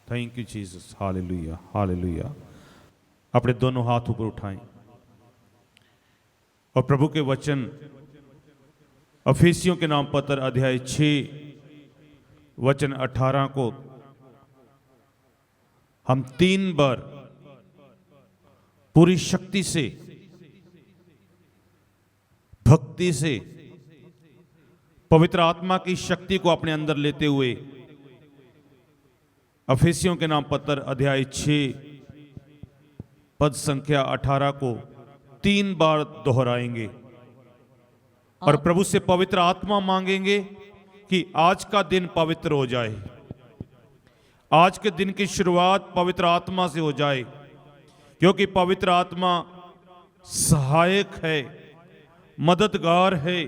Thank you Jesus. Hallelujah hallelujah. अपने दोनों हाथ ऊपर उठाएं और प्रभु के वचन अफिसियों के नाम पत्र अध्याय 6 वचन 18 को हम 3 बार पूरी शक्ति से, भक्ति से, पवित्र आत्मा की शक्ति को अपने अंदर लेते हुए अफिसियों के नाम पत्र अध्याय 6 पद संख्या 18 को 3 बार दोहराएंगे और प्रभु से पवित्र आत्मा मांगेंगे कि आज का दिन पवित्र हो जाए, आज के दिन की शुरुआत पवित्र आत्मा से हो जाए, क्योंकि पवित्र आत्मा सहायक है, मददगार है।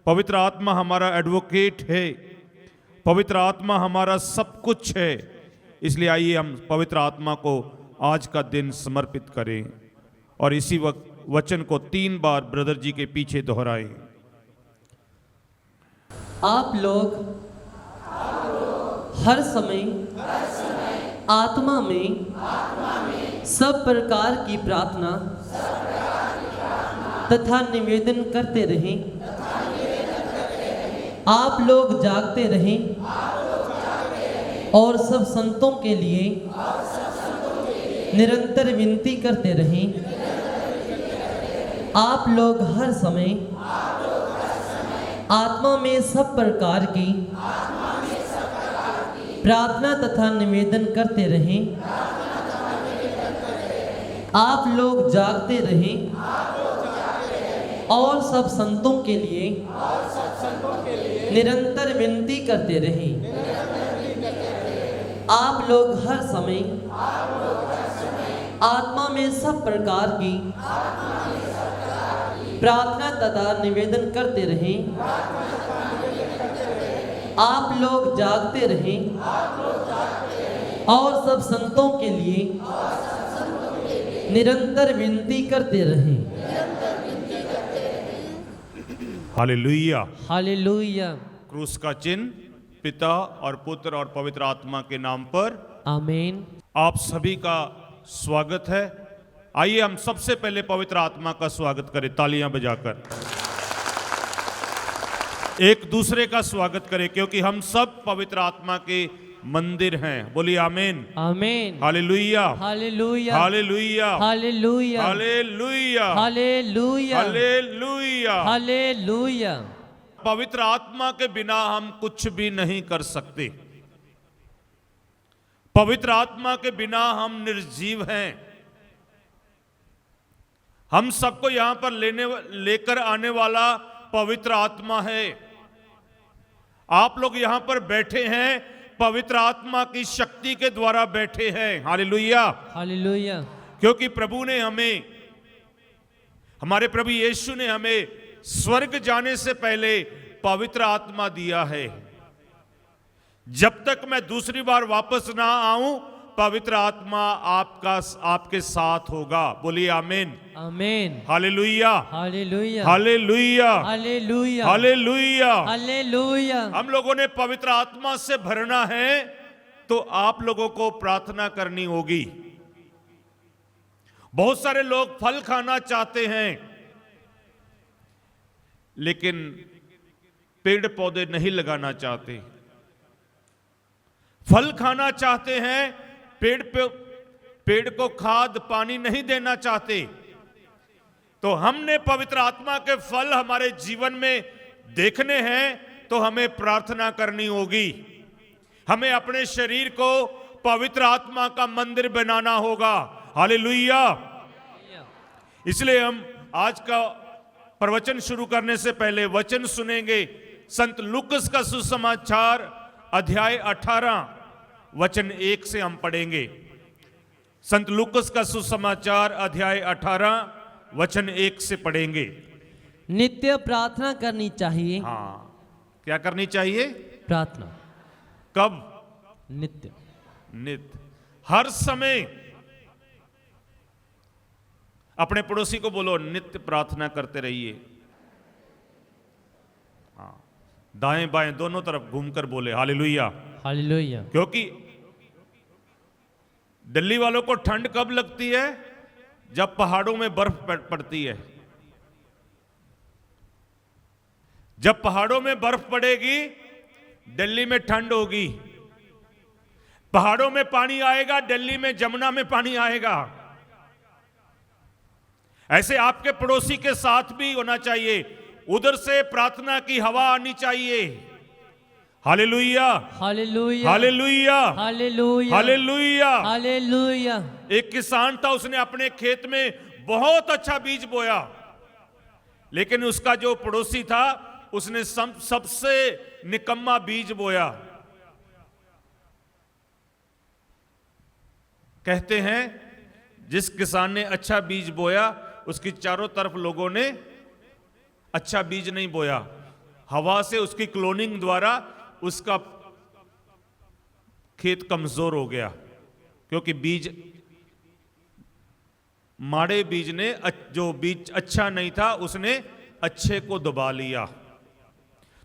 पवित्र आत्मा हमारा एडवोकेट है, पवित्र आत्मा हमारा सब कुछ है। इसलिए आइए हम पवित्र आत्मा को आज का दिन समर्पित करें और इसी वचन को 3 बार ब्रदर जी के पीछे दोहराएं। आप लोग हर समय आत्मा में सब प्रकार की प्रार्थना तथा निवेदन करते रहें। आप लोग जागते रहें और सब संतों के लिए निरंतर विनती करते रहें। आप लोग हर समय आत्मा में सब प्रकार की प्रार्थना तथा निवेदन करते रहें। आप लोग जागते रहें और सब संतों के लिए निरंतर विनती करते रहें। आप लोग हर समय आत्मा में सब प्रकार की प्रार्थना तथा निवेदन करते रहें। आप लोग जागते रहें और सब संतों के लिए निरंतर विनती करते रहें। Hallelujah hallelujah. क्रूस का चिन्ह पिता और पुत्र और पवित्र आत्मा के नाम पर आमीन। आप सभी का स्वागत है। आइए हम सबसे पहले पवित्र आत्मा का स्वागत करें, तालियां बजाकर एक दूसरे का स्वागत करें, क्योंकि हम सब पवित्र आत्मा के मंदिर हैं। बोलिए आमीन आमीन। Hallelujah hallelujah hallelujah hallelujah hallelujah hallelujah hallelujah. Hallelujah. पवित्र आत्मा के बिना हम कुछ भी नहीं कर सकते। पवित्र आत्मा के बिना हम निर्जीव हैं। हम सबको यहां पर लेकर आने वाला पवित्र आत्मा है। आप लोग यहां पर बैठे हैं, पवित्र आत्मा की शक्ति के द्वारा बैठे हैं। Hallelujah hallelujah. क्योंकि प्रभु ने हमें, हमारे प्रभु यीशु ने हमें स्वर्ग जाने से पहले पवित्र आत्मा दिया है। जब तक मैं दूसरी बार वापस ना आऊं, पवित्र आत्मा आपके साथ होगा। बोलिए आमीन आमीन। Hallelujah hallelujah hallelujah hallelujah hallelujah. Hallelujah. हम लोगों ने पवित्र आत्मा से भरना है, तो आप लोगों को प्रार्थना करनी होगी। बहुत सारे लोग फल खाना चाहते हैं, लेकिन पेड़ पौधे नहीं लगाना चाहते। फल खाना चाहते हैं, पेड़ को खाद पानी नहीं देना चाहते। तो हमने पवित्र आत्मा के फल हमारे जीवन में देखने हैं, तो हमें प्रार्थना करनी होगी। हमें अपने शरीर को पवित्र आत्मा का मंदिर बनाना होगा। हालेलुया। इसलिए हम आज का प्रवचन शुरू करने से पहले वचन सुनेंगे। संत लूकस का सुसमाचार अध्याय 18 वचन 1 से हम पढ़ेंगे। संत लूकस का सुसमाचार अध्याय 18 वचन 1 से पढ़ेंगे। नित्य प्रार्थना करनी चाहिए। हाँ, क्या करनी चाहिए? प्रार्थना। कब? नित्य। नित्य, हर समय। अपने पड़ोसी को बोलो, नित्य प्रार्थना करते रहिए। हाँ, दाएं बाएं दोनों तरफ घूमकर बोले हालेलुया। हालेलुया। क्योंकि दिल्ली वालों को ठंड कब लगती है? जब पहाड़ों में बर्फ पड़ती है। जब पहाड़ों में बर्फ पड़ेगी, दिल्ली में ठंड होगी। पहाड़ों में पानी आएगा, दिल्ली में जमुना में पानी आएगा। ऐसे आपके पड़ोसी के साथ भी होना चाहिए। उधर से प्रार्थना की हवा आनी चाहिए। Hallelujah, hallelujah, hallelujah, hallelujah, hallelujah. Hallelujah. एक किसान था, उसने अपने खेत में बहुत अच्छा बीज बोया, लेकिन उसका जो पड़ोसी था उसने सबसे निकम्मा बीज बोया। कहते हैं जिस किसान ने अच्छा बीज बोया, उसकी चारों तरफ लोगों ने अच्छा बीज नहीं बोया। हवा से उसकी क्लोनिंग द्वारा उसका खेत कमजोर हो गया, क्योंकि बीज माड़े बीज ने, जो बीज अच्छा नहीं था उसने अच्छे को दबा लिया।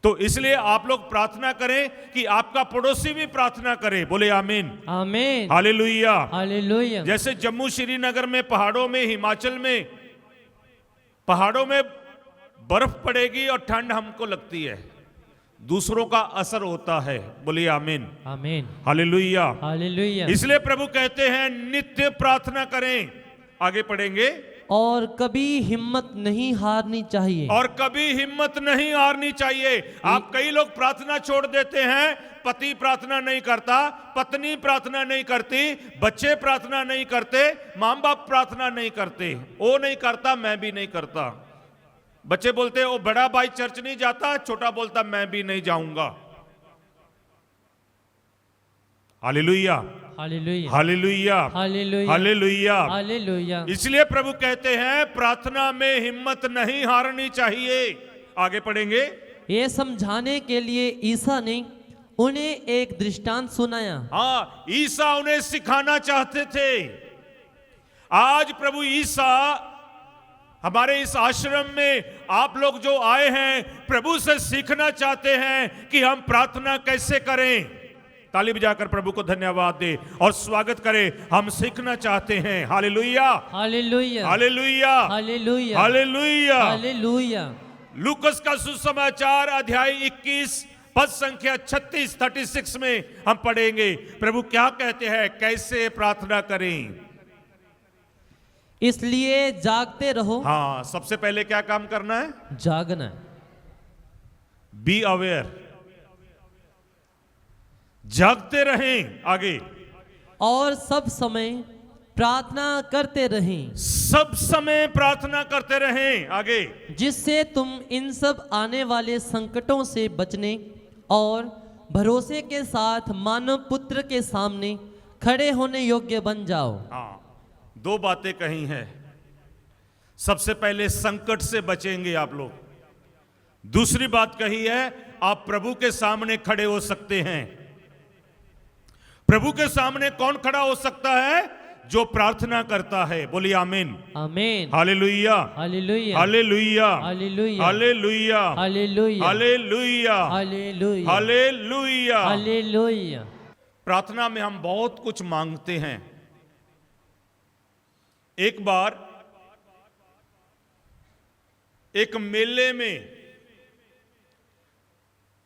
तो इसलिए आप लोग प्रार्थना करें कि आपका पड़ोसी भी प्रार्थना करे। बोले आमीन, आमीन, हालेलुया, हालेलुया। जैसे जम्मू श्रीनगर में, पहाड़ों में, हिमाचल में पहाड़ों में बर्फ पड़ेगी और ठंड हमको लगती है, दूसरों का असर होता है। बोलिए आमीन, आमीन, हालेलुया, हालेलुया। इसलिए प्रभु कहते हैं नित्य प्रार्थना करें। आगे पढ़ेंगे। और कभी हिम्मत नहीं हारनी चाहिए। और कभी हिम्मत नहीं हारनी चाहिए। आप कई लोग प्रार्थना छोड़ देते हैं। पति प्रार्थना नहीं करता, पत्नी प्रार्थना नहीं करती, बच्चे प्रार्थना नहीं करते, मां बाप प्रार्थना नहीं करते। वो नहीं करता, मैं भी नहीं करता। बच्चे बोलते ओ बड़ा भाई चर्च नहीं जाता, छोटा बोलता मैं भी नहीं जाऊंगा। Hallelujah, hallelujah, hallelujah, hallelujah, hallelujah, hallelujah. इसलिए प्रभु कहते हैं प्रार्थना में हिम्मत नहीं हारनी चाहिए। आगे पढ़ेंगे। ये समझाने के लिए ईसा ने उन्हें एक दृष्टांत सुनाया। हाँ, ईसा उन्हें सिखाना चाहते थे। आज प्रभु ईसा हमारे इस आश्रम में आप लोग जो आए हैं, प्रभु से सीखना चाहते हैं कि हम प्रार्थना कैसे करें। ताली बजाकर प्रभु को धन्यवाद दे और स्वागत करें। हम सीखना चाहते हैं। Hallelujah, hallelujah, hallelujah, hallelujah, hallelujah, hallelujah. लूकस का सुसमाचार अध्याय 21 पद संख्या 36 में हम पढ़ेंगे प्रभु क्या कहते हैं, कैसे प्रार्थना करें। इसलिए जागते रहो। हाँ, सबसे पहले क्या काम करना है? जागना। बी अवेयर, जागते रहें। आगे, और सब समय प्रार्थना करते रहें। सब समय प्रार्थना करते रहें। आगे, जिससे तुम इन सब आने वाले संकटों से बचने और भरोसे के साथ मानव पुत्र के सामने खड़े होने योग्य बन जाओ। हाँ, दो बातें कही हैं। सबसे पहले संकट से बचेंगे आप लोग। दूसरी बात कही है आप प्रभु के सामने खड़े हो सकते हैं। प्रभु के सामने कौन खड़ा हो सकता है? जो प्रार्थना करता है। बोलिए आमीन, आमीन, hallelujah, hallelujah, hallelujah, hallelujah, hallelujah, hallelujah, hallelujah, hallelujah, hallelujah. Hallelujah. प्रार्थना में हम बहुत कुछ मांगते हैं। एक बार एक मेले में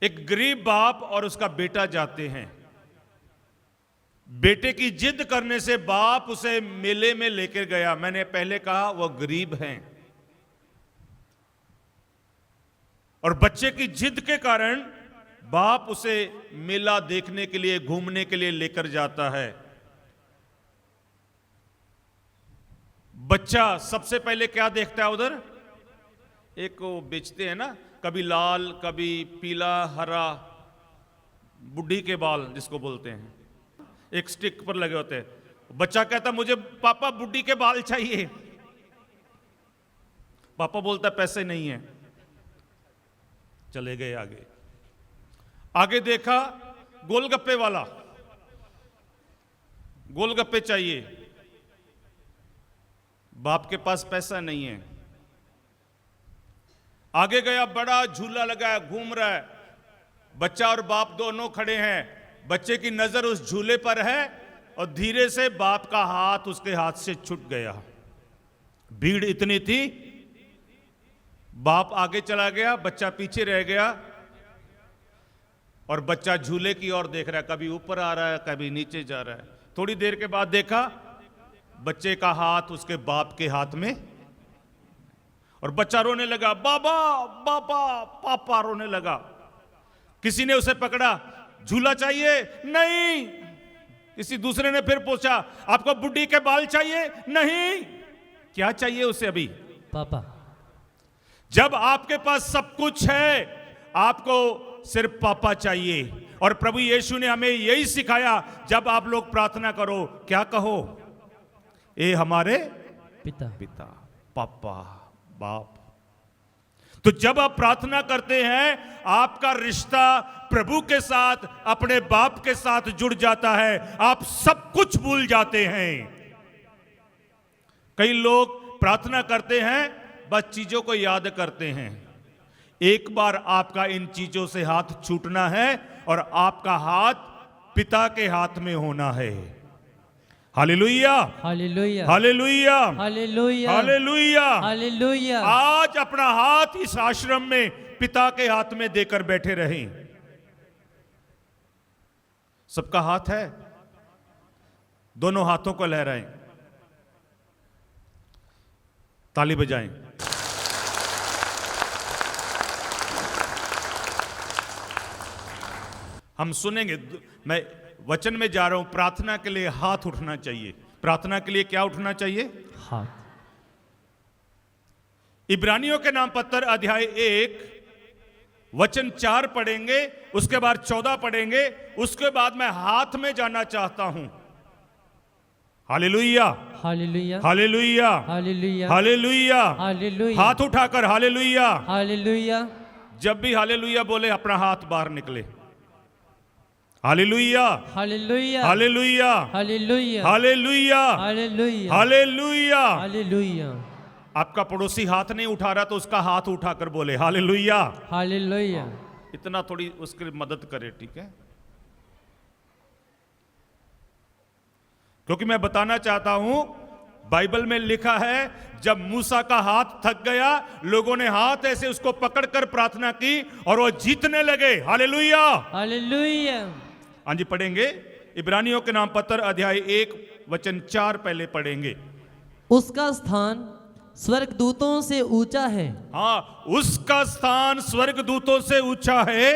एक गरीब बाप और उसका बेटा जाते हैं। बेटे की जिद करने से बाप उसे मेले में लेकर गया। मैंने पहले कहा वो गरीब हैं और बच्चे की जिद के कारण बाप उसे मेला देखने के लिए, घूमने के लिए लेकर जाता है। बच्चा सबसे पहले क्या देखता है उधर? एक वो बेचते हैं ना, कभी लाल कभी पीला हरा बुढ़ी के बाल जिसको बोलते हैं, एक स्टिक पर लगे होते हैं। बच्चा कहता मुझे पापा बुढ़ी के बाल चाहिए। पापा बोलता पैसे नहीं है। चले गए आगे। आगे देखा गोलगप्पे वाला, गोलगप्पे चाहिए। बाप के पास पैसा नहीं है। आगे गया, बड़ा झूला लगा है, घूम रहा है। बच्चा और बाप दोनों खड़े हैं। बच्चे की नजर उस झूले पर है और धीरे से बाप का हाथ उसके हाथ से छूट गया। भीड़ इतनी थी, बाप आगे चला गया, बच्चा पीछे रह गया और बच्चा झूले की ओर देख रहा है, कभी ऊपर आ रहा है कभी नीचे जा रहा है। थोड़ी देर के बाद देखा बच्चे का हाथ उसके बाप के हाथ में, और बच्चा रोने लगा, बाबा बाबा पापा रोने लगा। किसी ने उसे पकड़ा, झूला चाहिए? नहीं। किसी दूसरे ने फिर पूछा, आपको बुड्ढी के बाल चाहिए? नहीं। क्या चाहिए उसे अभी? पापा। जब आपके पास सब कुछ है, आपको सिर्फ पापा चाहिए। और प्रभु यीशु ने हमें यही सिखाया, जब आप लोग प्रार्थना करो क्या कहो? ए हमारे पिता। पिता, पापा, बाप। तो जब आप प्रार्थना करते हैं, आपका रिश्ता प्रभु के साथ, अपने बाप के साथ जुड़ जाता है, आप सब कुछ भूल जाते हैं। कई लोग प्रार्थना करते हैं, बस चीजों को याद करते हैं। एक बार आपका इन चीजों से हाथ छूटना है और आपका हाथ पिता के हाथ में होना है। Hallelujah, hallelujah, hallelujah, hallelujah, hallelujah, hallelujah. आज अपना हाथ इस आश्रम में पिता के हाथ में देकर बैठे रहें। सबका हाथ है, दोनों हाथों को लहराएं, ताली बजाएं। हम सुनेंगे, मैं वचन में जा रहा हूं। प्रार्थना के लिए हाथ उठना चाहिए। प्रार्थना के लिए क्या उठना चाहिए? हाथ। इब्रानियों के नाम पत्र अध्याय 1 वचन 4 पढ़ेंगे, उसके बाद 14 पढ़ेंगे, उसके बाद मैं हाथ में जाना चाहता हूं। Hallelujah, hallelujah, hallelujah, hallelujah, hallelujah, hallelujah. हाथ उठाकर हालेलुया। हालेलुया। जब भी हालेलुया बोले अपना हाथ बाहर निकले। Hallelujah, hallelujah, hallelujah, hallelujah, hallelujah, hallelujah, hallelujah. Hallelujah. आपका पड़ोसी हाथ नहीं उठा रहा तो उसका हाथ उठाकर बोले हालेलुया। हालेलुया। इतना थोड़ी उसकी मदद करे, ठीक है? क्योंकि मैं बताना चाहता हूं, बाइबल में लिखा है, जब मूसा का हाथ थक गया, लोगों ने हाथ ऐसे उसको पकड़कर प्रार्थना की और वो जीतने लगे। Hallelujah, hallelujah. हाँ जी, पढ़ेंगे इब्रानियों के नाम पत्र अध्याय 1 वचन 4 पहले पढ़ेंगे। उसका स्थान स्वर्गदूतों से ऊंचा है। हाँ, उसका स्थान स्वर्गदूतों से ऊंचा है,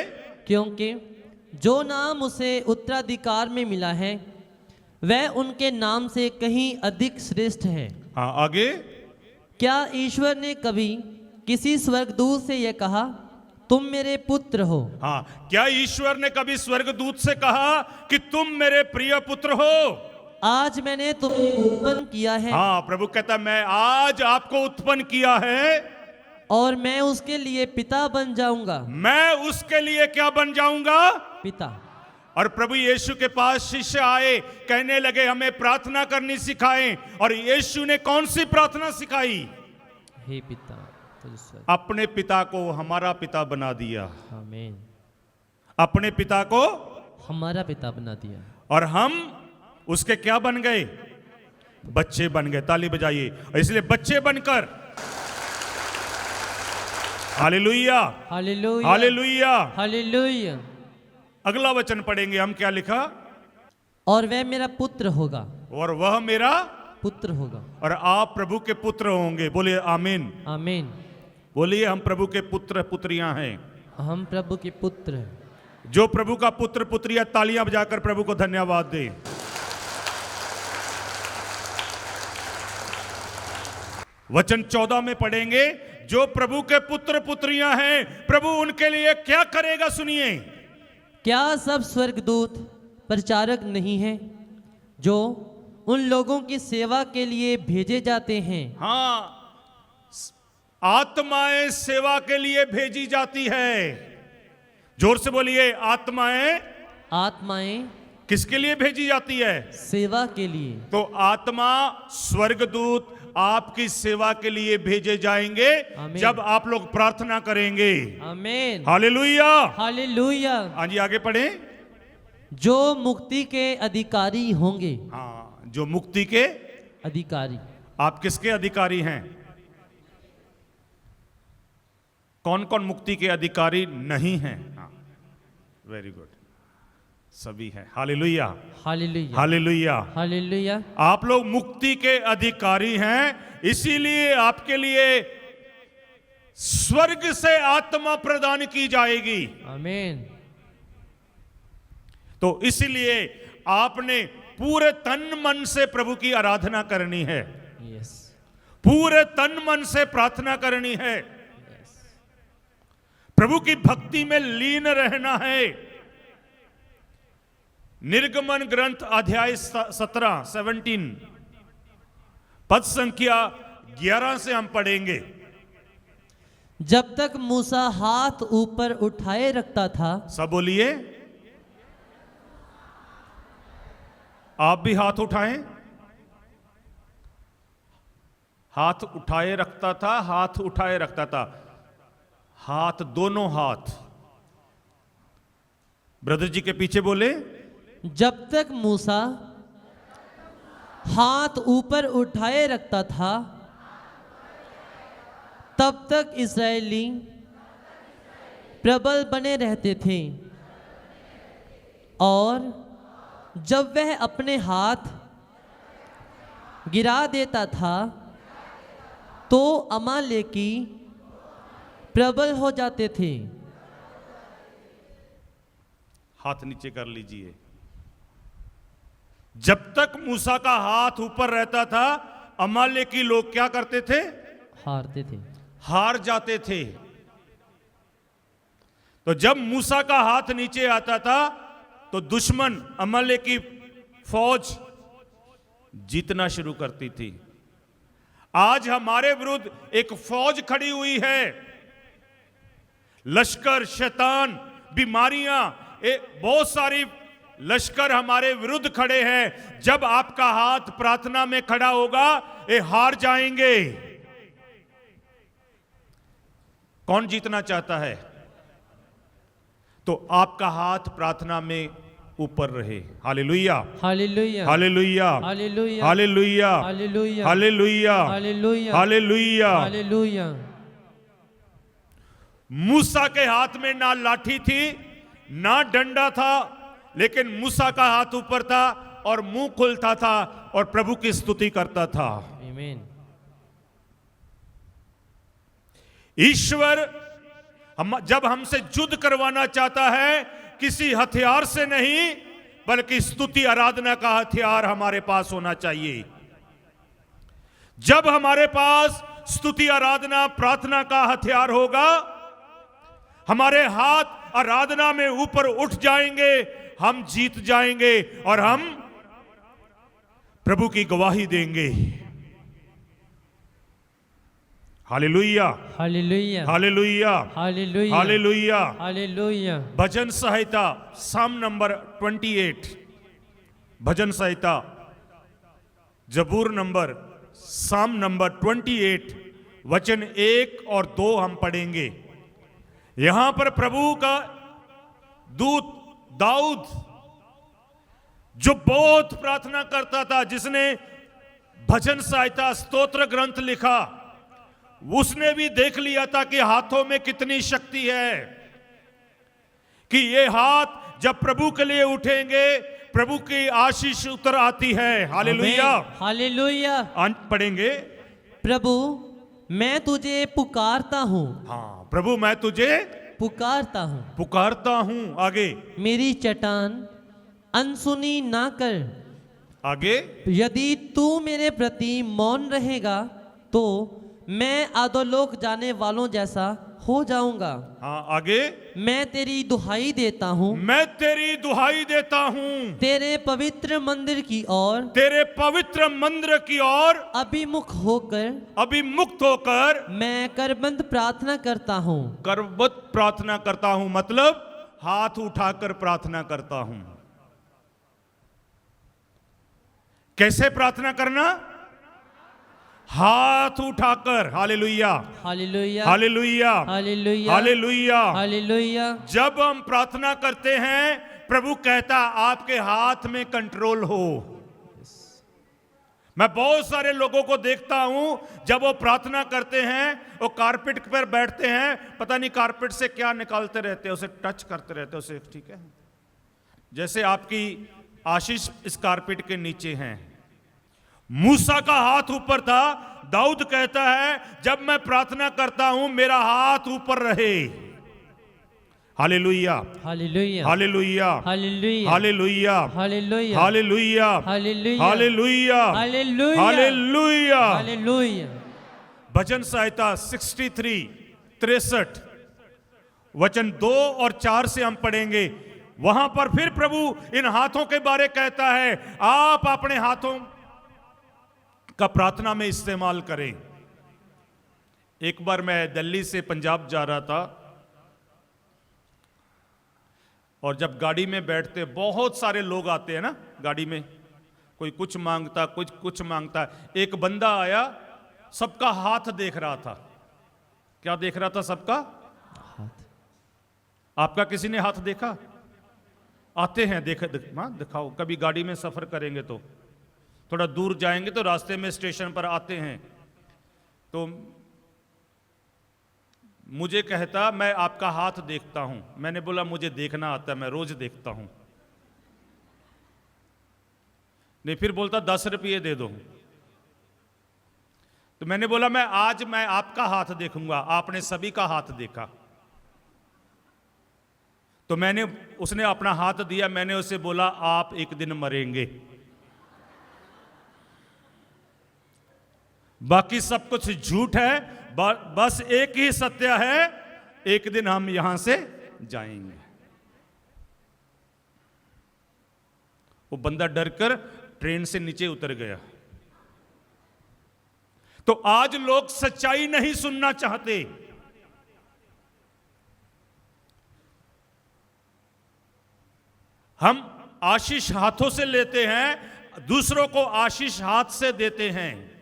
क्योंकि जो नाम उसे उत्तराधिकार में मिला है वह उनके नाम से कहीं अधिक श्रेष्ठ है। हाँ, आगे। क्या ईश्वर ने कभी किसी स्वर्गदूत से यह कहा, तुम मेरे पुत्र हो? हाँ, क्या ईश्वर ने कभी स्वर्गदूत से कहा कि तुम मेरे प्रिय पुत्र हो? आज मैंने तुम्हें उत्पन्न किया है। हाँ, प्रभु कहता है, मैं आज आपको उत्पन्न किया है और मैं उसके लिए पिता बन जाऊंगा। मैं उसके लिए क्या बन जाऊंगा? पिता। और प्रभु यीशु के पास शिष्य आए, कहने लगे हमें प्रार्थना करनी सिखाएं। और यीशु ने कौन सी प्रार्थना सिखाई? हे पिता, तुझ स्वर्ग। अपने पिता को हमारा पिता बना दिया। आमीन। अपने पिता को हमारा पिता बना दिया और हम उसके क्या बन गए? बच्चे बन गए। ताली बजाइए। और इसलिए बच्चे बनकर हालेलुया, हालेलुया, हालेलुया। हालेलुया। अगला वचन पढ़ेंगे हम, क्या लिखा? और वह मेरा पुत्र होगा। और वह मेरा पुत्र होगा। और आप प्रभु के पुत्र होंगे। बोलिए आमीन। आमीन। बोलिए हम प्रभु के पुत्र पुत्रियां हैं। हम प्रभु के पुत्र हैं। जो प्रभु का पुत्र पुत्रियां, तालियां बजाकर प्रभु को धन्यवाद दें। वचन 14 में पढ़ेंगे, जो प्रभु के पुत्र पुत्रियां हैं, प्रभु उनके लिए क्या करेगा? सुनिए। क्या सब स्वर्गदूत प्रचारक नहीं हैं जो उन लोगों की सेवा के लिए भेजे जाते हैं? हाँ, आत्माएं सेवा के लिए भेजी जाती है। जोर से बोलिए, आत्माएं। आत्माएं किसके लिए भेजी जाती है? सेवा के लिए। तो आत्मा, स्वर्गदूत आपकी सेवा के लिए भेजे जाएंगे जब आप लोग प्रार्थना करेंगे। आमीन। Hallelujah, hallelujah. हाँ जी, आगे पढ़ें। जो मुक्ति के अधिकारी होंगे। हाँ, जो मुक्ति के अधिकारी। आप किसके अधिकारी हैं? कौन कौन मुक्ति के अधिकारी नहीं हैं? हाँ, वेरी गुड, सभी हैं। Hallelujah, hallelujah, hallelujah, hallelujah. आप लोग मुक्ति के अधिकारी हैं, इसीलिए आपके लिए स्वर्ग से आत्मा प्रदान की जाएगी। आमीन। तो इसलिए आपने पूरे तन मन से प्रभु की आराधना करनी है, यस, पूरे तन मन से प्रार्थना करनी है, प्रभु की भक्ति में लीन रहना है। निर्गमन ग्रंथ अध्याय 17 पद संख्या 11 से हम पढ़ेंगे। जब तक मूसा हाथ ऊपर उठाए रखता था। सब बोलिए, आप भी हाथ उठाएं। हाथ उठाए रखता था, हाथ उठाए रखता था, हाथ, दोनों हाथ। ब्रदर जी के पीछे बोले, जब तक मूसा हाथ ऊपर उठाए रखता था, तब तक इस्राएली प्रबल बने रहते थे, और जब वह अपने हाथ गिरा देता था तो अमालेकी प्रबल हो जाते थे। हाथ नीचे कर लीजिए। जब तक मूसा का हाथ ऊपर रहता था, अमालेकी लोग क्या करते थे? हारते थे, हार जाते थे। तो जब मूसा का हाथ नीचे आता था तो दुश्मन अमालेकी फौज जीतना शुरू करती थी। आज हमारे विरुद्ध एक फौज खड़ी हुई है। लश्कर, शैतान, बीमारियां, बहुत सारी लश्कर हमारे विरुद्ध खड़े हैं। जब आपका हाथ प्रार्थना में खड़ा होगा, ये हार जाएंगे। कौन जीतना चाहता है? तो आपका हाथ प्रार्थना में ऊपर रहे। Hallelujah, hallelujah, hallelujah, hallelujah, hallelujah, hallelujah, hallelujah, hallelujah, hallelujah. Hallelujah. मूसा के हाथ में ना लाठी थी ना डंडा था, लेकिन मूसा का हाथ ऊपर था और मुंह खुलता था और प्रभु की स्तुति करता था। आमीन। ईश्वर जब हमसे युद्ध करवाना चाहता है, किसी हथियार से नहीं, बल्कि स्तुति आराधना का हथियार हमारे पास होना चाहिए। जब हमारे पास स्तुति आराधना प्रार्थना का हथियार होगा, हमारे हाथ आराधना में ऊपर उठ जाएंगे, हम जीत जाएंगे और हम प्रभु की गवाही देंगे। Hallelujah, hallelujah, hallelujah, hallelujah, hallelujah. Hallelujah. भजन संहिता साम नंबर 28, भजन संहिता जबूर नंबर साम नंबर 28 वचन 1 और 2 हम पढ़ेंगे। यहां पर प्रभु का दूत दाऊद, जो बहुत प्रार्थना करता था, जिसने भजन संहिता स्तोत्र ग्रंथ लिखा, उसने भी देख लिया था कि हाथों में कितनी शक्ति है, कि ये हाथ जब प्रभु के लिए उठेंगे, प्रभु की आशीष उतर आती है। Hallelujah, hallelujah. पढ़ेंगे। प्रभु मैं तुझे पुकारता हूँ। हाँ, प्रभु मैं तुझे पुकारता हूँ, पुकारता हूं। आगे, मेरी चट्टान अनसुनी ना कर। आगे, यदि तू मेरे प्रति मौन रहेगा तो मैं अधोलोक जाने वालों जैसा हो जाऊंगा। हाँ, आगे, मैं तेरी दुहाई देता हूँ, मैं तेरी दुहाई देता हूं, तेरे पवित्र मंदिर की ओर, तेरे पवित्र मंदिर की ओर अभिमुख होकर, अभिमुक्त होकर मैं करबंद प्रार्थना करता हूँ। करबद्ध प्रार्थना करता हूं, मतलब हाथ उठाकर प्रार्थना करता हूं। कैसे प्रार्थना करना? हाथ उठाकर। Hallelujah, hallelujah, hallelujah, hallelujah, hallelujah. Hallelujah. जब हम प्रार्थना करते हैं, प्रभु कहता आपके हाथ में कंट्रोल हो। मैं बहुत सारे लोगों को देखता हूं, जब वो प्रार्थना करते हैं वो कारपेट पर बैठते हैं, पता नहीं कारपेट से क्या निकालते रहते हैं, उसे टच करते रहते हैं, उसे ठीक है। जैसे आपकी आशीष इस कारपेट के नीचे हैं। मूसा का हाथ ऊपर था, दाऊद कहता है जब मैं प्रार्थना करता हूं मेरा हाथ ऊपर रहे। Hallelujah, hallelujah, hallelujah, hallelujah, hallelujah, hallelujah, hallelujah, hallelujah, hallelujah, hallelujah, hallelujah. Hallelujah. भजन संहिता 63 वचन 2 और 4 से हम पढ़ेंगे। वहां पर फिर प्रभु इन हाथों के बारे कहता है, आप अपने हाथों का प्रार्थना में इस्तेमाल करें। एक बार मैं दिल्ली से पंजाब जा रहा था और जब गाड़ी में बैठते बहुत सारे लोग आते हैं ना गाड़ी में, कोई कुछ मांगता, कुछ मांगता। एक बंदा आया, सबका हाथ देख रहा था। क्या देख रहा था? सबका हाथ। आपका किसी ने हाथ देखा? आते हैं, दिखाओ। कभी गाड़ी में सफर करेंगे तो थोड़ा दूर जाएंगे तो रास्ते में स्टेशन पर आते हैं, तो मुझे कहता मैं आपका हाथ देखता हूं। मैंने बोला मुझे देखना आता है, मैं रोज देखता हूं। नहीं, फिर बोलता 10 रुपये दे दो। तो मैंने बोला आज मैं आपका हाथ देखूंगा। आपने सभी का हाथ देखा। तो उसने अपना हाथ दिया। मैंने उसे बोला आप एक दिन मरेंगे, बाकी सब कुछ झूठ है, बस एक ही सत्य है, एक दिन हम यहां से जाएंगे। वो बंदा डरकर ट्रेन से नीचे उतर गया। तो आज लोग सच्चाई नहीं सुनना चाहते। हम आशीष हाथों से लेते हैं, दूसरों को आशीष हाथ से देते हैं।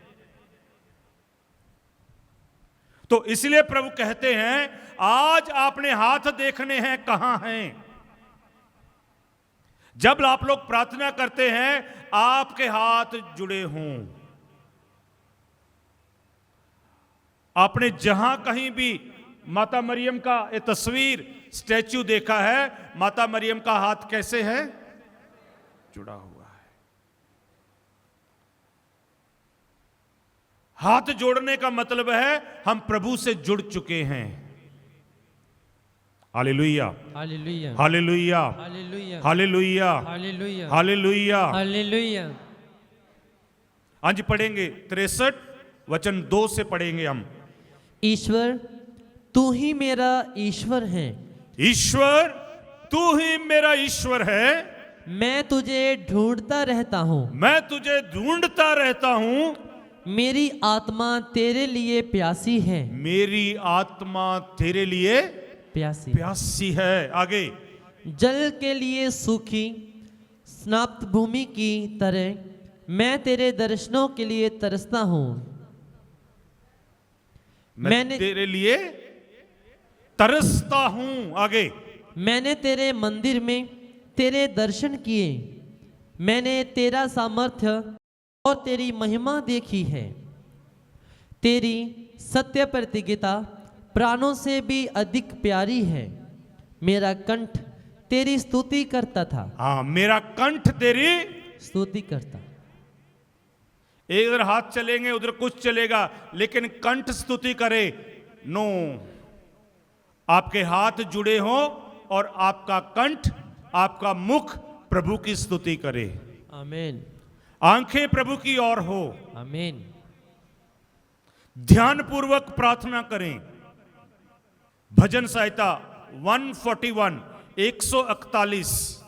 तो इसलिए प्रभु कहते हैं आज आपने हाथ देखने हैं, कहां हैं। जब आप लोग प्रार्थना करते हैं आपके हाथ जुड़े हों। आपने जहां कहीं भी माता मरियम का एक तस्वीर स्टैच्यू देखा है, माता मरियम का हाथ कैसे है? जुड़ा हुआ है। हाथ जोड़ने का मतलब है हम प्रभु से जुड़ चुके हैं। Hallelujah, hallelujah, hallelujah, hallelujah, hallelujah, hallelujah, hallelujah, hallelujah. आज पढ़ेंगे 63 वचन 2 से पढ़ेंगे हम। ईश्वर तू ही मेरा ईश्वर है, ईश्वर तू ही मेरा ईश्वर है, मैं तुझे ढूंढता रहता हूँ, मैं तुझे ढूंढता रहता हूं। मेरी आत्मा तेरे लिए प्यासी है, मेरी आत्मा तेरे लिए प्यासी प्यासी है। आगे, जल के लिए सूखी स्नाप्त भूमि की तरह मैं तेरे दर्शनों के लिए तरसता हूँ। मैंने तेरे लिए तरसता हूं। आगे, मैंने तेरे मंदिर में तेरे दर्शन किए, मैंने तेरा सामर्थ्य और तेरी महिमा देखी है। तेरी सत्य प्रतिज्ञा प्राणों से भी अधिक प्यारी है। मेरा कंठ तेरी स्तुति करता था। हाँ, मेरा कंठ तेरी स्तुति करता। इधर हाथ चलेंगे उधर कुछ चलेगा, लेकिन कंठ स्तुति करे नो। आपके हाथ जुड़े हो और आपका कंठ, आपका मुख प्रभु की स्तुति करे। आमीन। आंखें प्रभु की ओर हो। आमीन। ध्यान पूर्वक प्रार्थना करें। भजन संहिता 141 141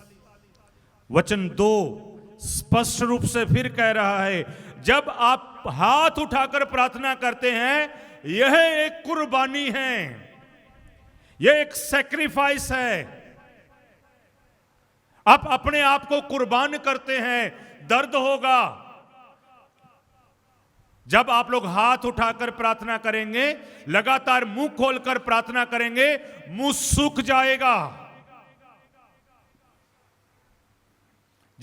वचन 2 स्पष्ट रूप से फिर कह रहा है, जब आप हाथ उठाकर प्रार्थना करते हैं यह एक कुर्बानी है, यह एक सैक्रिफाइस है। आप अपने आप को कुर्बान करते हैं। दर्द होगा जब आप लोग हाथ उठाकर प्रार्थना करेंगे, लगातार मुंह खोलकर प्रार्थना करेंगे, मुंह सूख जाएगा।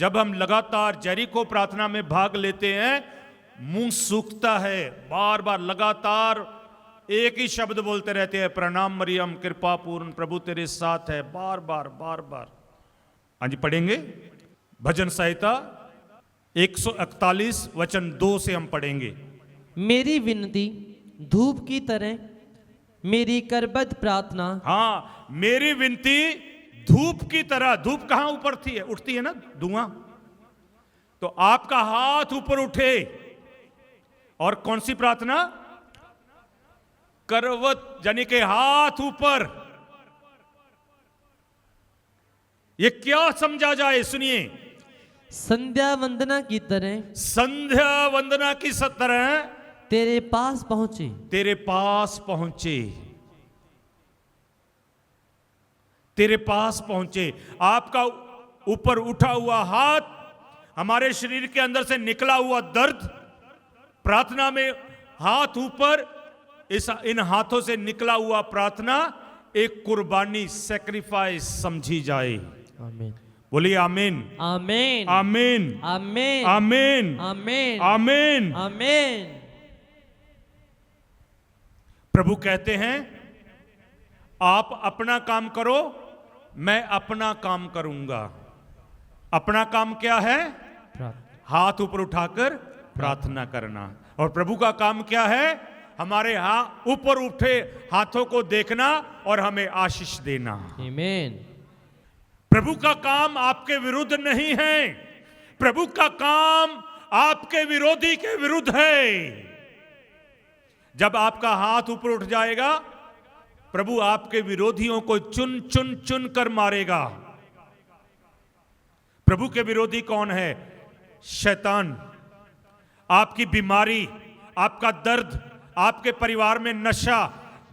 जब हम लगातार जेरिको प्रार्थना में भाग लेते हैं, मुंह सूखता है, बार बार लगातार एक ही शब्द बोलते रहते हैं, प्रणाम मरियम कृपा पूर्ण प्रभु तेरे साथ है, बार बार बार बार। हाँ जी, पढ़ेंगे भजन संहिता 141 वचन 2 से हम पढ़ेंगे। मेरी विनती धूप की तरह, मेरी करबद्ध प्रार्थना। हाँ, मेरी विनती धूप की तरह। धूप कहां ऊपर थी है, उठती है ना धुआं, तो आपका हाथ ऊपर उठे और कौन सी प्रार्थना? करवत, यानी के हाथ ऊपर। ये क्या समझा जाए, सुनिए। संध्या वंदना की तरह, संध्या वंदना की तरह तेरे पास पहुंचे, तेरे पास पहुंचे, तेरे पास पहुंचे। आपका ऊपर उठा हुआ हाथ, हमारे शरीर के अंदर से निकला हुआ दर्द, प्रार्थना में हाथ ऊपर, इन हाथों से निकला हुआ प्रार्थना एक कुर्बानी, सैक्रिफाइस समझी जाए। आमीन। बोलिए आमीन, आमीन, आमीन, आमीन, आमीन, आमीन, आमीन। आमीन। प्रभु कहते हैं, आप अपना काम करो, मैं अपना काम करूंगा। अपना काम क्या है? हाथ ऊपर उठाकर प्रार्थना करना। और प्रभु का काम क्या है? हमारे ऊपर उठे हाथों को देखना और हमें आशीष देना। आमीन। प्रभु का काम आपके विरुद्ध नहीं है, प्रभु का काम आपके विरोधी के विरुद्ध है। जब आपका हाथ ऊपर उठ जाएगा, प्रभु आपके विरोधियों को चुन चुन चुन कर मारेगा। प्रभु के विरोधी कौन है? शैतान। आपकी बीमारी, आपका दर्द, आपके परिवार में नशा,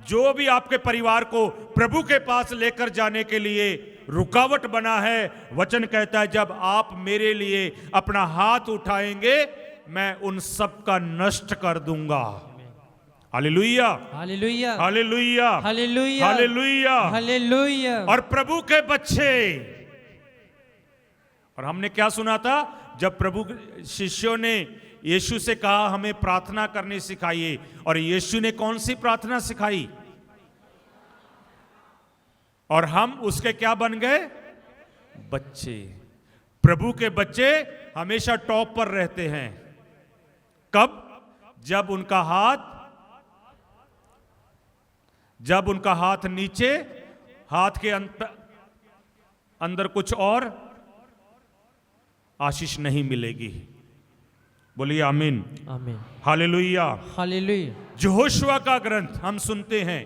जो भी आपके परिवार को प्रभु के पास लेकर जाने के लिए रुकावट बना है, वचन कहता है जब आप मेरे लिए अपना हाथ उठाएंगे, मैं उन सब का नष्ट कर दूंगा। Hallelujah, hallelujah, hallelujah, hallelujah, hallelujah, hallelujah. और प्रभु के बच्चे, और हमने क्या सुना था? जब प्रभु शिष्यों ने यीशु से कहा हमें प्रार्थना करनी सिखाइए, और यीशु ने कौन सी प्रार्थना सिखाई? और हम उसके क्या बन गए? बच्चे। प्रभु के बच्चे हमेशा टॉप पर रहते हैं। कब? जब उनका हाथ नीचे, हाथ के अंदर कुछ और आशीष नहीं मिलेगी। बोलिए आमीन, आमीन, हालेलुया, हालेलुया। यहोशुआ का ग्रंथ हम सुनते हैं,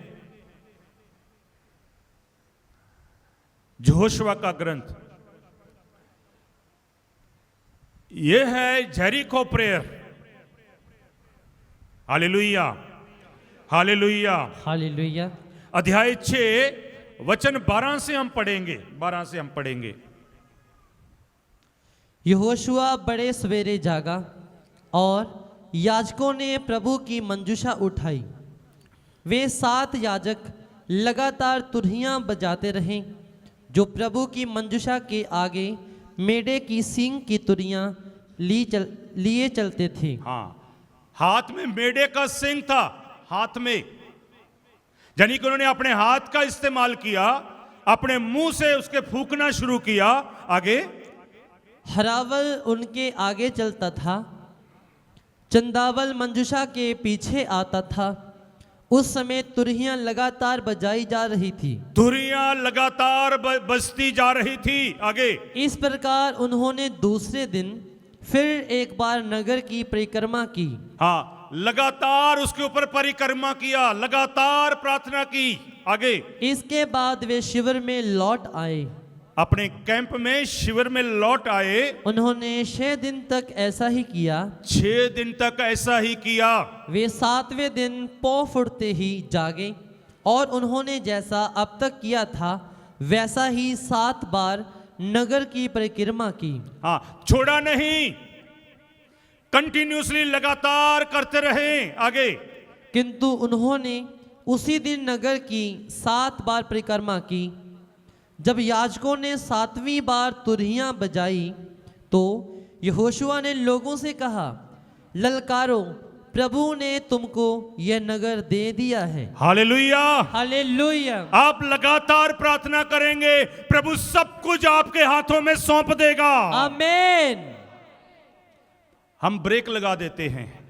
यहोशुआ का ग्रंथ, यह है Jericho prayer. Hallelujah, hallelujah, hallelujah. अध्याय 6 वचन 12 से हम पढ़ेंगे, 12 से हम पढ़ेंगे। यहोशुआ बड़े सवेरे जागा और याजकों ने प्रभु की मंजूषा उठाई। वे 7 याजक लगातार तुरहियां बजाते रहे, जो प्रभु की मंजूषा के आगे मेढ़े की सींग की तुरियां लिए चलते थे। हाँ, हाथ में मेढ़े का सींग था, हाथ में, यानी कि उन्होंने अपने हाथ का इस्तेमाल किया, अपने मुंह से उसके फूंकना शुरू किया। आगे, हरावल उनके आगे चलता था, चंदावल मंजूषा के पीछे आता था। उस समय तुरहियां लगातार बजाई जा रही थी, तुरहियां लगातार बजती जा रही थी। आगे, इस प्रकार उन्होंने दूसरे दिन फिर एक बार नगर की परिक्रमा की। हाँ, लगातार उसके ऊपर परिक्रमा किया, लगातार प्रार्थना की। आगे, इसके बाद वे शिविर में लौट आए, अपने कैंप में शिविर में लौट आए। उन्होंने 6 दिन तक ऐसा ही किया। 6 दिन तक ऐसा ही किया। वे 7वें दिन पौ फुटते ही जागे और उन्होंने जैसा अब तक किया था वैसा ही 7 बार नगर की परिक्रमा की। हाँ, छोड़ा नहीं, कंटिन्यूसली लगातार करते रहे। आगे, किंतु उन्होंने उसी दिन नगर की 7 बार परिक्रमा की। जब याजकों ने 7वीं बार तुरहियां बजाई तो यहोशुआ ने लोगों से कहा, ललकारो, प्रभु ने तुमको यह नगर दे दिया है। हालेलुया। हालेलुया। आप लगातार प्रार्थना करेंगे, प्रभु सब कुछ आपके हाथों में सौंप देगा। आमीन। हम ब्रेक लगा देते हैं।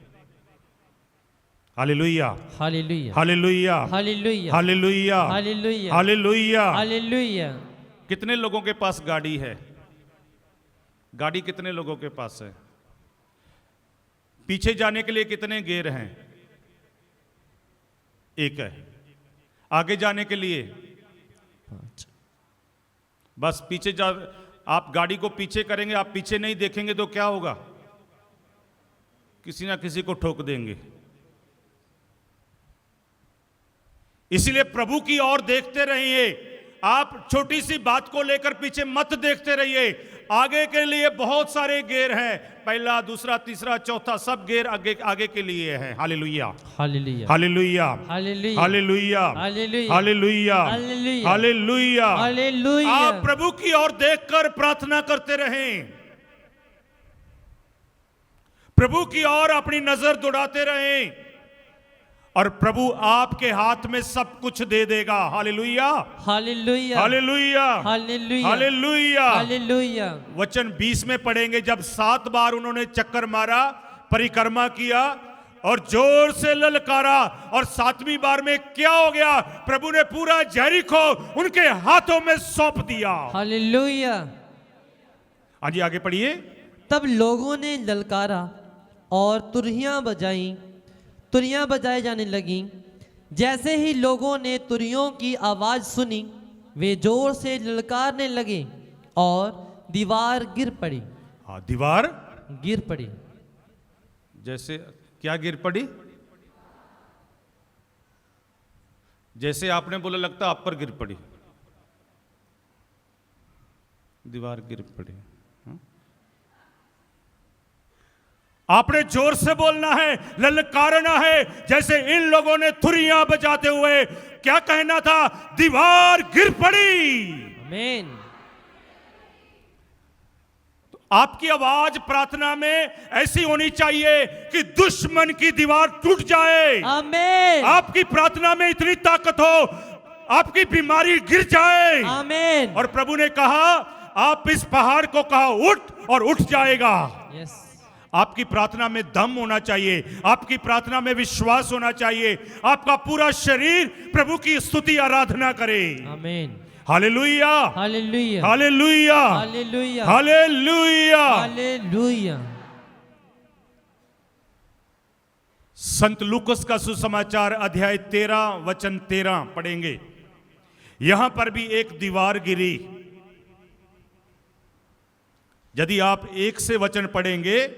Hallelujah, hallelujah, hallelujah, hallelujah, hallelujah, hallelujah, hallelujah. Hallelujah. कितने लोगों के पास गाड़ी है? गाड़ी कितने लोगों के पास है? पीछे जाने के लिए कितने गियर हैं? एक है। आगे जाने के लिए 5। बस पीछे जा, आप गाड़ी को पीछे करेंगे, आप पीछे नहीं देखेंगे तो क्या होगा? किसी ना किसी को ठोक देंगे। इसीलिए प्रभु की ओर देखते रहिए। आप छोटी सी बात को लेकर पीछे मत देखते रहिए। आगे के लिए बहुत सारे गेर हैं, पहला, दूसरा, तीसरा, चौथा, सब गेर आगे आगे के लिए हैं। Hallelujah, hallelujah, hallelujah, hallelujah, hallelujah, hallelujah, hallelujah, hallelujah, hallelujah. Hallelujah. आप प्रभु की ओर देखकर प्रार्थना करते रहें, प्रभु की ओर अपनी नजर दौड़ाते रहें, और प्रभु आपके हाथ में सब कुछ दे देगा। Hallelujah, hallelujah, hallelujah, hallelujah, hallelujah. Hallelujah. वचन 20 में पढ़ेंगे, जब 7 बार उन्होंने चक्कर मारा, परिक्रमा किया और जोर से ललकारा, और 7वीं बार में क्या हो गया? प्रभु ने पूरा यरीको उनके हाथों में सौंप दिया। हालेलुया। हाँ जी, आगे पढ़िए। तब लोगों ने ललकारा और तुरहियां बजाई, तुरियां बजाए जाने लगी। जैसे ही लोगों ने तुरियों की आवाज सुनी, वे जोर से ललकारने लगे और दीवार गिर पड़ी। हाँ, दीवार गिर पड़ी। जैसे क्या गिर पड़ी? जैसे आपने बोला, लगता आप पर गिर पड़ी। दीवार गिर पड़ी। आपने जोर से बोलना है, ललकारना है, जैसे इन लोगों ने थुरियां बजाते हुए क्या कहना था? दीवार गिर पड़ी। आमीन। तो आपकी आवाज प्रार्थना में ऐसी होनी चाहिए कि दुश्मन की दीवार टूट जाए। आमीन। आपकी प्रार्थना में इतनी ताकत हो, आपकी बीमारी गिर जाए। आमीन। और प्रभु ने कहा, आप इस पहाड़ को कहा उठ, और उठ जाएगा। यस। आपकी प्रार्थना में दम होना चाहिए, आपकी प्रार्थना में विश्वास होना चाहिए, आपका पूरा शरीर प्रभु की स्तुति आराधना करे। आमीन। Hallelujah, hallelujah, hallelujah, hallelujah, hallelujah. Hallelujah. संत लूकस का सुसमाचार अध्याय 13 वचन 13 पढ़ेंगे। यहां पर भी एक दीवार गिरी। यदि आप 1 से वचन पढ़ेंगे,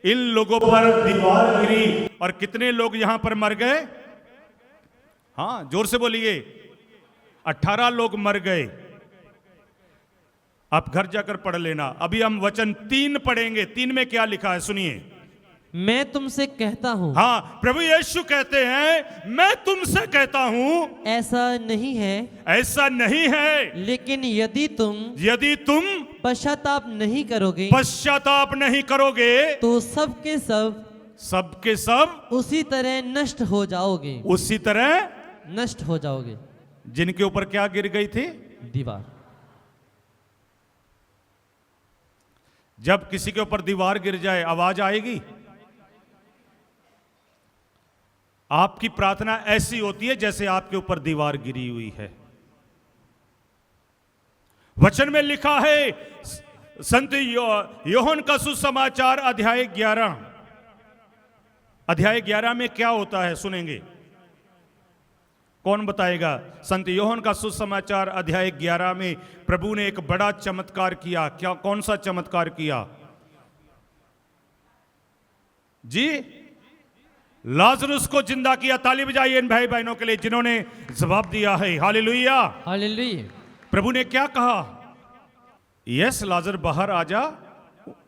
इन लोगों पर दीवार गिरी और कितने लोग यहां पर मर गए? हां, जोर से बोलिए। 18 लोग मर गए। आप घर जाकर पढ़ लेना। अभी हम वचन 3 पढ़ेंगे। 3 में क्या लिखा है, सुनिए। मैं तुमसे कहता हूं। हाँ, प्रभु यीशु कहते हैं, मैं तुमसे कहता हूं, ऐसा नहीं है, ऐसा नहीं है, लेकिन यदि तुम पश्चाताप नहीं करोगे, पश्चाताप नहीं करोगे, तो सबके सब उसी तरह नष्ट हो जाओगे। उसी तरह नष्ट हो जाओगे। जिनके ऊपर क्या गिर गई थी? दीवार। जब किसी के ऊपर दीवार गिर जाए, आवाज आएगी? आपकी प्रार्थना ऐसी होती है जैसे आपके ऊपर दीवार गिरी हुई है। वचन में लिखा है, संत यूहन्ना का सुसमाचार अध्याय 11 में क्या होता है, सुनेंगे। कौन बताएगा? संत यूहन्ना का सुसमाचार अध्याय 11 में प्रभु ने एक बड़ा चमत्कार किया। क्या, कौन सा चमत्कार किया जी? लाजरुस को जिंदा किया। ताली बजाइए इन भाई बहनों के लिए जिन्होंने जवाब दिया है। Hallelujah, hallelujah. प्रभु ने क्या कहा? यस, लाजर बाहर आ जा।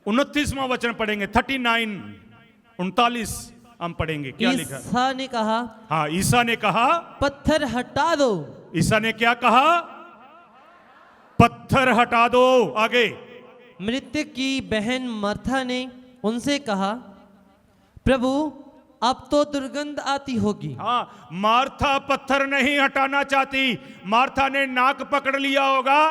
29वां वचन पढ़ेंगे, 39-39 हम पढ़ेंगे। क्या लिखा? ईसा ने कहा, हाँ, ईसा ने कहा, पत्थर हटा दो। ईसा ने क्या कहा? पत्थर हटा दो। आगे, मृतक की बहन मर्था ने उनसे कहा, प्रभु अब तो दुर्गंध आती होगी। हाँ, मार्था पत्थर नहीं हटाना चाहती। मार्था ने नाक पकड़ लिया होगा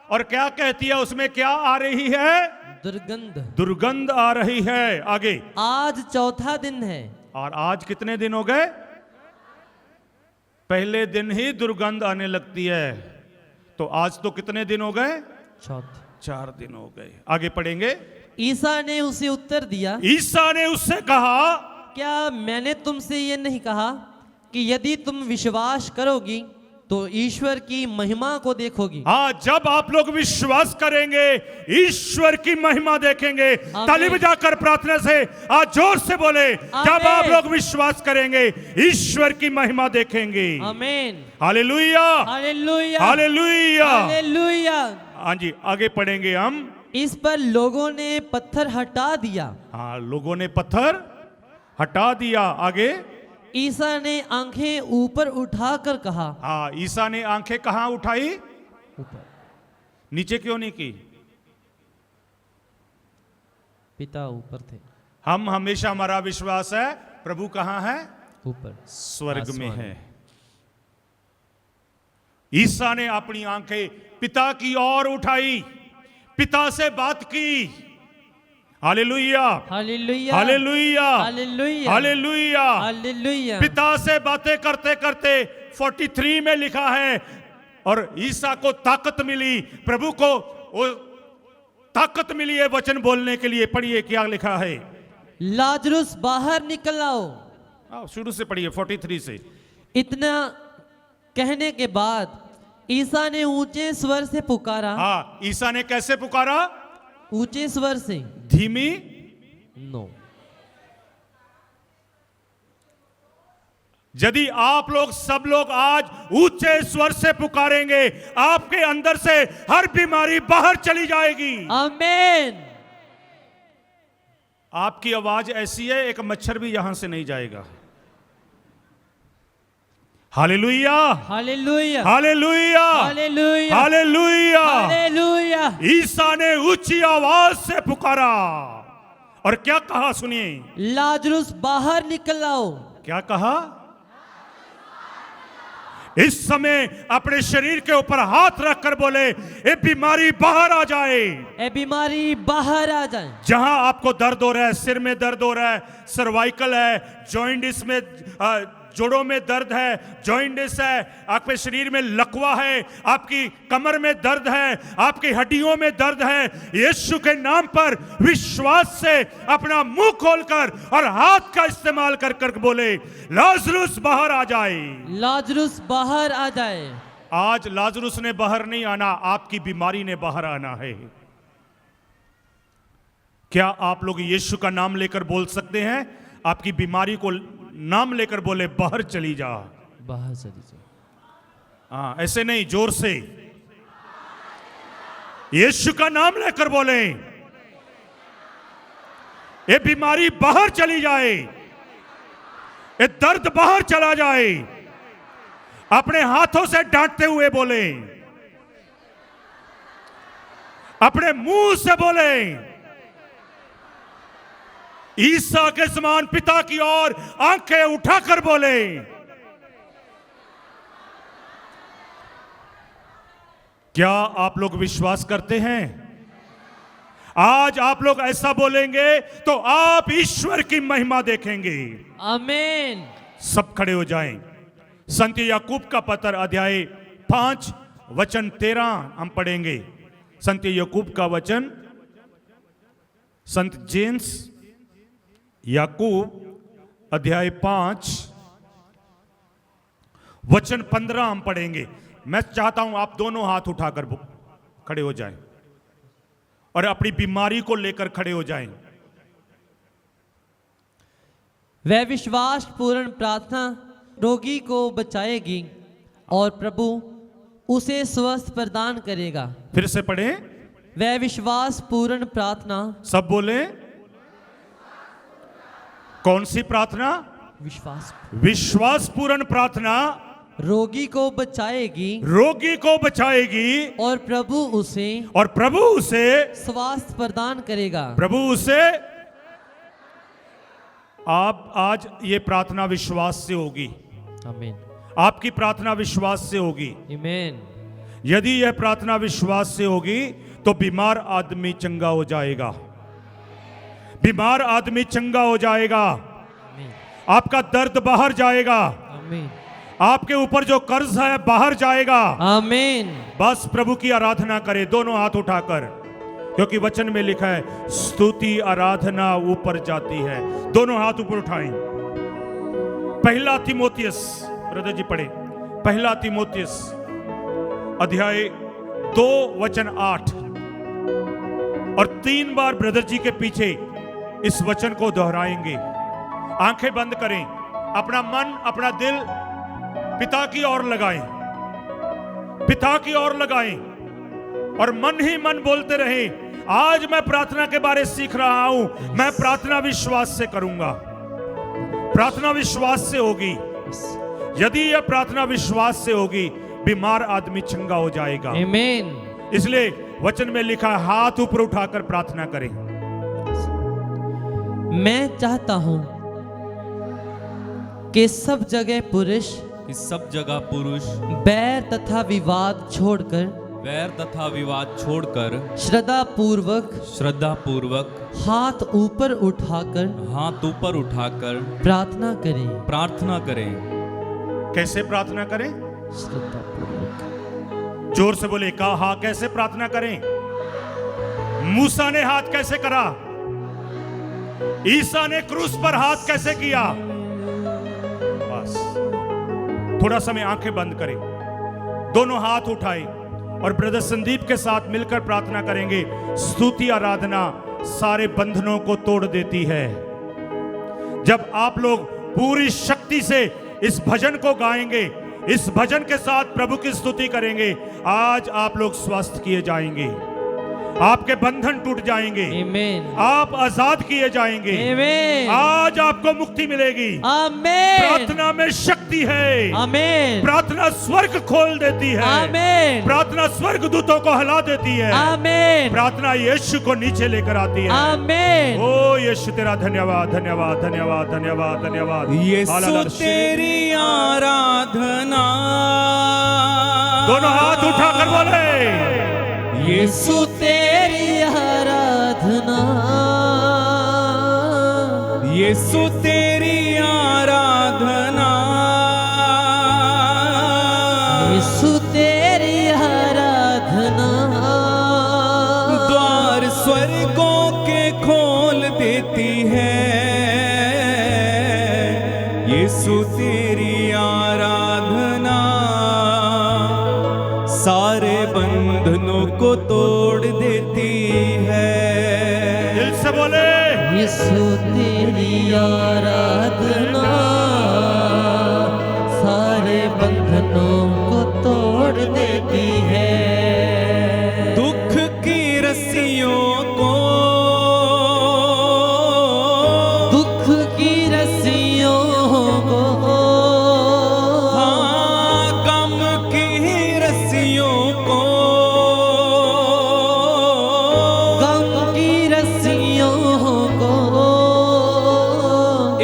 और क्या कहती है, उसमें क्या आ रही है? दुर्गंध। दुर्गंध आ रही है। आगे, आज चौथा दिन है। और आज कितने दिन हो गए? पहले दिन ही दुर्गंध आने लगती है, तो आज तो कितने दिन हो गए? चौथे। 4 दिन हो गए। आगे पढ़ेंगे। ईसा ने उसे उत्तर दिया, ईसा ने उससे कहा, क्या मैंने तुमसे ये नहीं कहा कि यदि तुम विश्वास करोगी तो ईश्वर की महिमा को देखोगी? हाँ, जब आप लोग विश्वास करेंगे ईश्वर की महिमा देखेंगे। ताली बजाकर प्रार्थना से आज जोर से बोले, जब आप लोग विश्वास करेंगे ईश्वर की महिमा देखेंगे। आमीन। Hallelujah, hallelujah, hallelujah, hallelujah. हाँ जी, आगे पढ़ेंगे हम। इस पर लोगों ने पत्थर हटा दिया। हाँ, लोगों ने पत्थर हटा दिया। आगे, ईसा ने आंखें ऊपर उठाकर कहा। हाँ, ईसा ने आंखें कहां उठाई? ऊपर। नीचे क्यों नहीं की? पिता ऊपर थे। हम हमेशा, हमारा विश्वास है प्रभु कहां है? ऊपर, स्वर्ग में आसमान। है। ईसा ने अपनी आंखें पिता की ओर उठाई, पिता से बात की। Hallelujah, hallelujah, hallelujah, hallelujah, hallelujah, hallelujah. पिता से बातें करते करते 43 में लिखा है, और ईसा को ताकत मिली, प्रभु को वो ताकत मिली है वचन बोलने के लिए। पढ़िए क्या लिखा है। लाजरुस बाहर निकल आओ। शुरू से पढ़िए 43 से। इतना कहने के बाद ईसा ने ऊंचे स्वर से पुकारा। हाँ, ईसा ने कैसे पुकारा? ऊंचे स्वर से, धीमी? नो। यदि आप लोग सब लोग आज ऊंचे स्वर से पुकारेंगे, आपके अंदर से हर बीमारी बाहर चली जाएगी। आमीन। आपकी आवाज ऐसी है, एक मच्छर भी यहां से नहीं जाएगा। Hallelujah, hallelujah, hallelujah, hallelujah, hallelujah, hallelujah. ईसा ने ऊंची आवाज से पुकारा और क्या कहा सुनिए। लाजरुस बाहर निकल आओ। क्या कहा? इस समय अपने शरीर के ऊपर हाथ रखकर बोले, ये बीमारी बाहर आ जाए। ये बीमारी बाहर आ जाए। जहां आपको दर्द हो रहा है, सिर में दर्द हो रहा है, सर्वाइकल है, जॉइंटिस में, जोड़ों में दर्द है, जॉइंटिस है, आपके शरीर में लकवा है, आपकी कमर में दर्द है, आपकी हड्डियों में दर्द है, यीशु के नाम पर विश्वास से अपना मुंह खोलकर और हाथ का इस्तेमाल कर कर बोले, लाजरुस बाहर आ जाए। लाजरुस बाहर आ जाए। आज लाजरुस ने बाहर नहीं आना, आपकी बीमारी ने बाहर आना है। क्या आप लोग यीशु का नाम लेकर बोल सकते हैं? आपकी बीमारी को नाम लेकर बोले, बाहर चली जा, बाहर चली जा। हाँ, ऐसे नहीं, जोर से यीशु का नाम लेकर बोले, ये बीमारी बाहर चली जाए, ये दर्द बाहर चला जाए। अपने हाथों से डांटते हुए बोले, अपने मुंह से बोले, ईसा के समान पिता की ओर आंखें उठाकर बोले। क्या आप लोग विश्वास करते हैं? आज आप लोग ऐसा बोलेंगे तो आप ईश्वर की महिमा देखेंगे। आमीन। सब खड़े हो जाएं। संत याकूब का पत्र अध्याय 5 वचन 13 हम पढ़ेंगे। संत याकूब का वचन, संत जेम्स याकूब अध्याय 5 वचन 15 हम पढ़ेंगे। मैं चाहता हूं आप दोनों हाथ उठाकर खड़े हो जाएं और अपनी बीमारी को लेकर खड़े हो जाएं। वह विश्वास पूर्ण प्रार्थना रोगी को बचाएगी और प्रभु उसे स्वस्थ प्रदान करेगा। फिर से पढ़ें। वह विश्वास पूर्ण प्रार्थना। सब बोले। कौन सी प्रार्थना? विश्वास। विश्वास पूर्ण प्रार्थना रोगी को बचाएगी रोगी को बचाएगी और प्रभु उसे और प्रभु उसे स्वास्थ्य प्रदान करेगा। प्रभु उसे। आप आज ये प्रार्थना विश्वास से होगी, आमीन, आपकी प्रार्थना विश्वास से होगी। आमीन, यदि यह प्रार्थना विश्वास से होगी तो बीमार आदमी चंगा हो जाएगा, बीमार आदमी चंगा हो जाएगा, आमीन, आपका दर्द बाहर जाएगा, आमीन, आपके ऊपर जो कर्ज है बाहर जाएगा। आमीन। बस प्रभु की आराधना करें दोनों हाथ उठाकर, क्योंकि वचन में लिखा है स्तुति आराधना ऊपर जाती है। दोनों हाथ ऊपर उठाएं। पहला तीमुथियुस, ब्रदर जी पढ़े, पहला तीमुथियुस अध्याय 2 वचन 8। और 3 बार ब्रदर जी के पीछे इस वचन को दोहराएंगे। आंखें बंद करें, अपना मन अपना दिल पिता की ओर लगाएं, पिता की ओर लगाएं और मन ही मन बोलते रहें, आज मैं प्रार्थना के बारे सीख रहा हूं, मैं प्रार्थना विश्वास से करूंगा, प्रार्थना विश्वास से होगी। यदि यह प्रार्थना विश्वास से होगी, बीमार आदमी चंगा हो जाएगा। आमीन। इसलिए वचन में लिखा है हाथ ऊपर उठाकर प्रार्थना करें। मैं चाहता हूं कि सब जगह पुरुष कि सब जगह पुरुष बैर तथा विवाद छोड़कर वैर तथा विवाद छोड़कर श्रद्धा पूर्वक हाथ ऊपर उठाकर प्रार्थना करें। कैसे प्रार्थना करें? श्रद्धा पूर्वक। जोर से बोले, कहा कैसे प्रार्थना करें? मूसा ने हाथ कैसे करा? ईसा ने क्रूस पर हाथ कैसे किया? बस थोड़ा समय आंखें बंद करें, दोनों हाथ उठाएं और ब्रदर संदीप के साथ मिलकर प्रार्थना करेंगे। स्तुति आराधना सारे बंधनों को तोड़ देती है। जब आप लोग पूरी शक्ति से इस भजन को गाएंगे, इस भजन के साथ प्रभु की स्तुति करेंगे, आज आप लोग स्वस्थ किए जाएंगे, आपके बंधन टूट जाएंगे, आमीन, आप आजाद किए जाएंगे, आमीन, आज आपको मुक्ति मिलेगी। आमीन। प्रार्थना में शक्ति है, आमीन, प्रार्थना स्वर्ग खोल देती है, आमीन, प्रार्थना स्वर्ग दूतों को हिला देती है, आमीन, प्रार्थना यीशु को नीचे लेकर आती है। आमीन। ओ यीशु तेरा धन्यवाद धन्यवाद धन्यवाद धन्यवाद धन्यवाद। यीशु तेरी आराधना। दोनों हाथ उठाकर बोले, यीशु तेरी आराधना, यीशु तेरी आराधना, यीशु तेरी आराधना। द्वार स्वर्गों के खोल देती है, यीशु तेरी आराधना सारे बंधनों को तोड़ देती है। दिल से बोले, यीशु तेरी आराधना सारे बंधनों को तोड़ देती है। दुख की रस्सियों को, दुख की रस्सियों को, हाँ गम की रस्सियों को, गम की रस्सियों को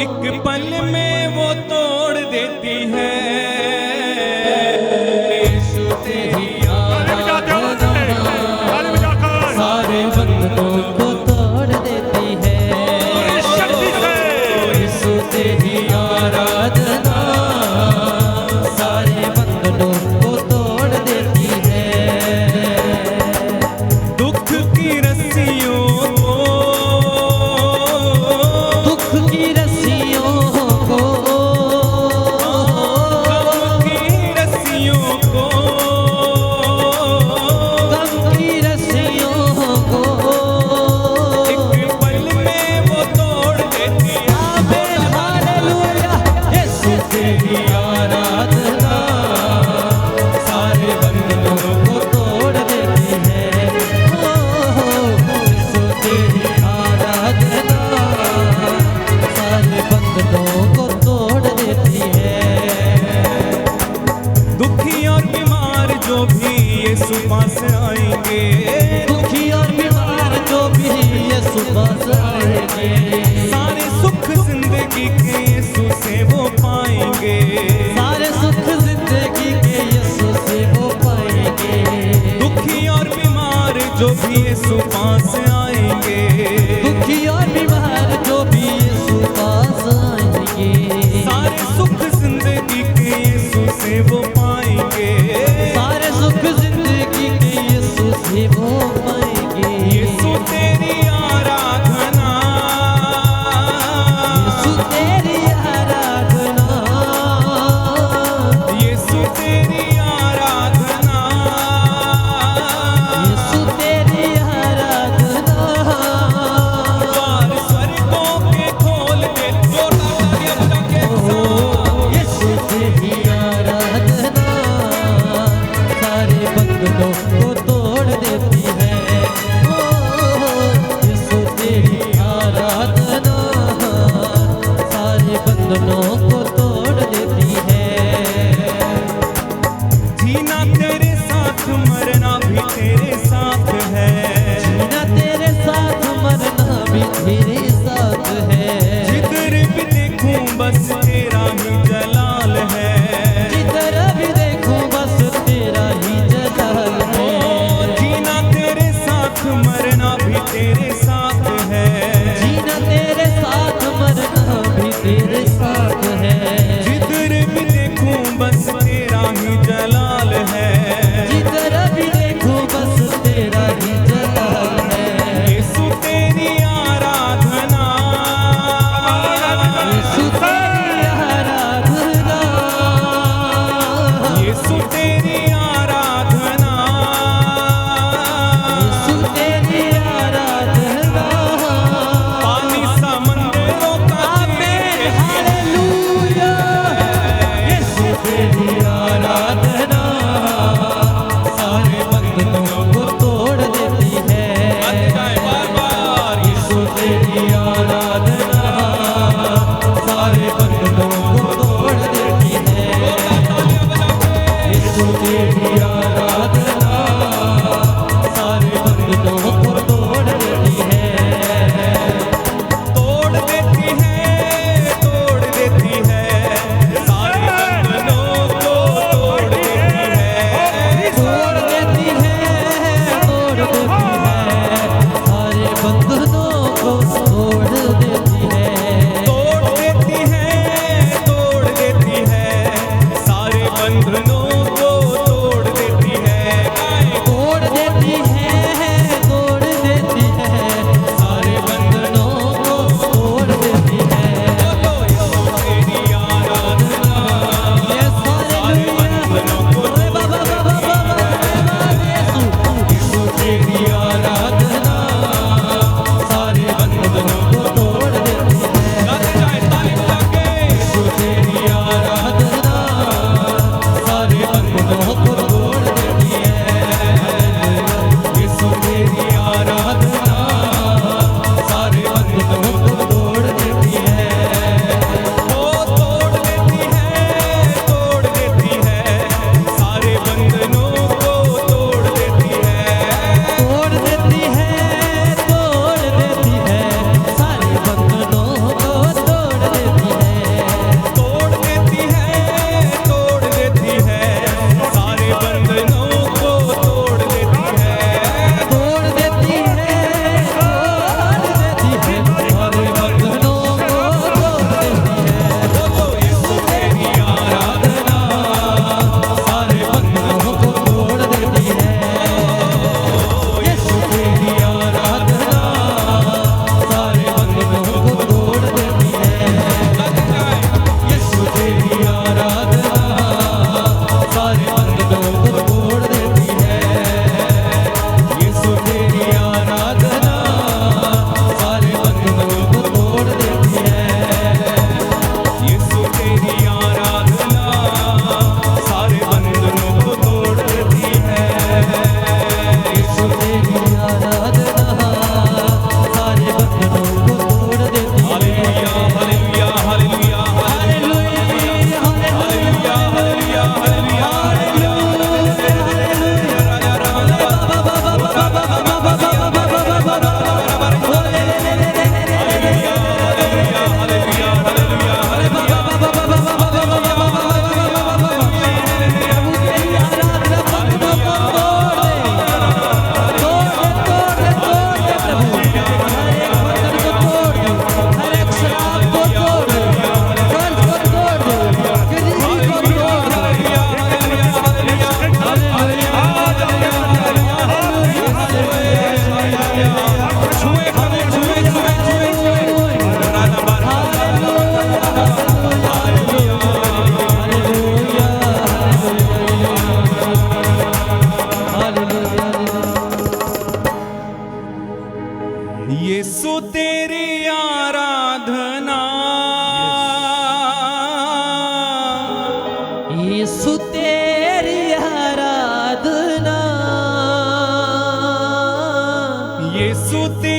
एक पल में वो तोड़ देती है। यीशु तेरी आराधना ताली बजाकर सारे बंधनों को तोड़ देती है। शक्ति से यीशु तेरी आराधना सारे बंधनों को तोड़ देती है। दुख की रस्सियों को, दुख की रस्सियों को जिंदगी के यीशु से वो पाएंगे। सारे सुख जिंदगी के यीशु से वो पाएंगे। दुखी और बीमार जो भी यीशु पास आएंगे। दुखी और बीमार जो भी यीशु पास आएंगे। सारे सुख जिंदगी के यीशु से वो पाएंगे। सारे सुख जिंदगी के यीशु से वो पाएंगे। यीशु तेरी आराधना, यीशु तेरी आराधना, यीशु तेरी आराधना, यीशु तेरी आराधना। द्वार स्वर्गों के खोल दे, जोरदार तालियां बजा के ओ यीशु तेरी आराधना सारे बंधनों को तोड़ देती है। ओ यीशु तेरी आराधना सारे बंधनों को तोड़ देती है। जीना तेरे साथ, मरना भी तेरे साथ है। जीना तेरे साथ, मरना भी तेरे साथ है। जिधर भी देखूं बस तेरा ही जलाल है। जिधर भी देखूं बस तेरा ही जलाल है। जीना तेरे साथ, मरना भी तेरे साथ है। जीना तेरे साथ, मरना भी तेरे साथ है। यीशु तेरे